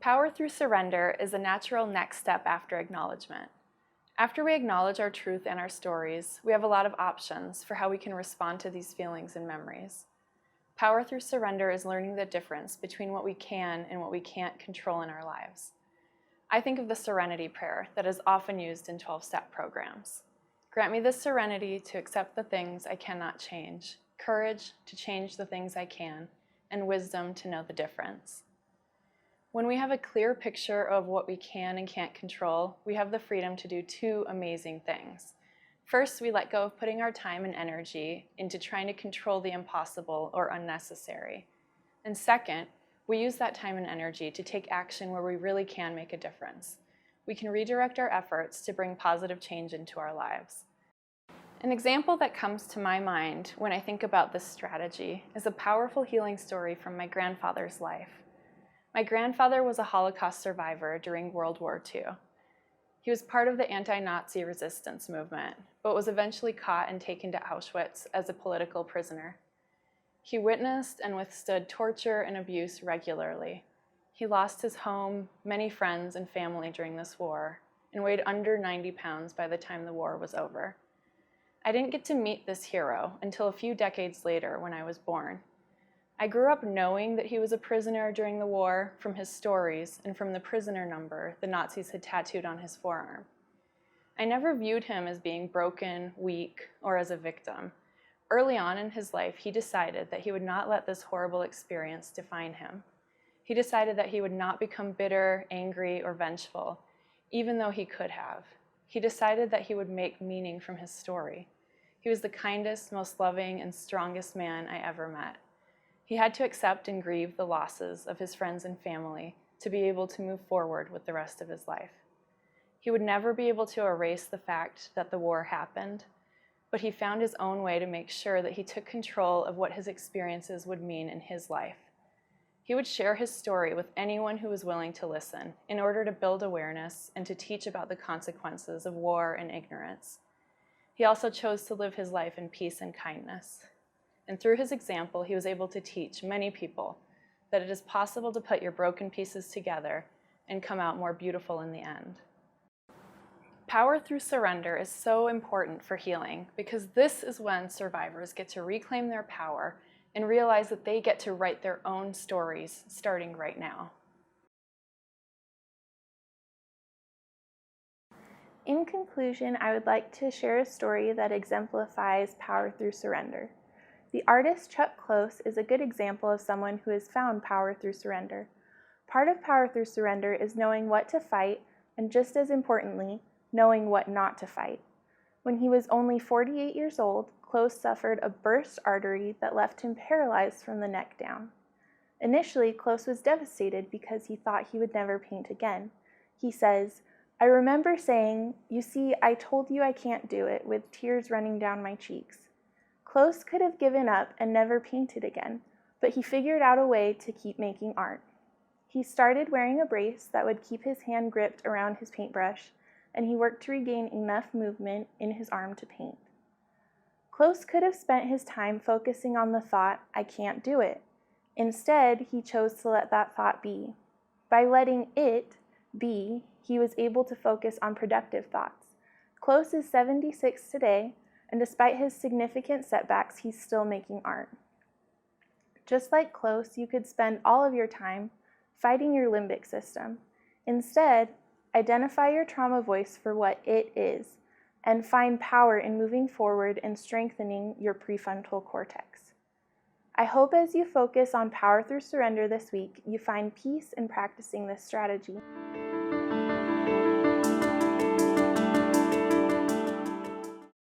Power through surrender is a natural next step after acknowledgement. After we acknowledge our truth and our stories, we have a lot of options for how we can respond to these feelings and memories. Power through surrender is learning the difference between what we can and what we can't control in our lives. I think of the serenity prayer that is often used in 12-step programs. Grant me the serenity to accept the things I cannot change, courage to change the things I can, and wisdom to know the difference. When we have a clear picture of what we can and can't control, we have the freedom to do two amazing things. First, we let go of putting our time and energy into trying to control the impossible or unnecessary. And second, we use that time and energy to take action where we really can make a difference. We can redirect our efforts to bring positive change into our lives. An example that comes to my mind when I think about this strategy is a powerful healing story from my grandfather's life. My grandfather was a Holocaust survivor during World War II. He was part of the anti-Nazi resistance movement, but was eventually caught and taken to Auschwitz as a political prisoner. He witnessed and withstood torture and abuse regularly. He lost his home, many friends and family during this war, and weighed under 90 pounds by the time the war was over. I didn't get to meet this hero until a few decades later when I was born. I grew up knowing that he was a prisoner during the war from his stories and from the prisoner number the Nazis had tattooed on his forearm. I never viewed him as being broken, weak, or as a victim. Early on in his life, he decided that he would not let this horrible experience define him. He decided that he would not become bitter, angry, or vengeful, even though he could have. He decided that he would make meaning from his story. He was the kindest, most loving, and strongest man I ever met. He had to accept and grieve the losses of his friends and family to be able to move forward with the rest of his life. He would never be able to erase the fact that the war happened, but he found his own way to make sure that he took control of what his experiences would mean in his life. He would share his story with anyone who was willing to listen in order to build awareness and to teach about the consequences of war and ignorance. He also chose to live his life in peace and kindness. And through his example, he was able to teach many people that it is possible to put your broken pieces together and come out more beautiful in the end. Power through surrender is so important for healing because this is when survivors get to reclaim their power and realize that they get to write their own stories starting right now. In conclusion, I would like to share a story that exemplifies power through surrender. The artist Chuck Close is a good example of someone who has found power through surrender. Part of power through surrender is knowing what to fight, and just as importantly, knowing what not to fight. When he was only 48 years old, Close suffered a burst artery that left him paralyzed from the neck down. Initially, Close was devastated because he thought he would never paint again. He says, "I remember saying, 'You see, I told you I can't do it,' with tears running down my cheeks." Close could have given up and never painted again, but he figured out a way to keep making art. He started wearing a brace that would keep his hand gripped around his paintbrush, and he worked to regain enough movement in his arm to paint. Close could have spent his time focusing on the thought, "I can't do it." Instead, he chose to let that thought be. By letting it be, he was able to focus on productive thoughts. Close is 76 today, and despite his significant setbacks, he's still making art. Just like Close, you could spend all of your time fighting your limbic system. Instead, identify your trauma voice for what it is, and find power in moving forward and strengthening your prefrontal cortex. I hope as you focus on power through surrender this week, you find peace in practicing this strategy.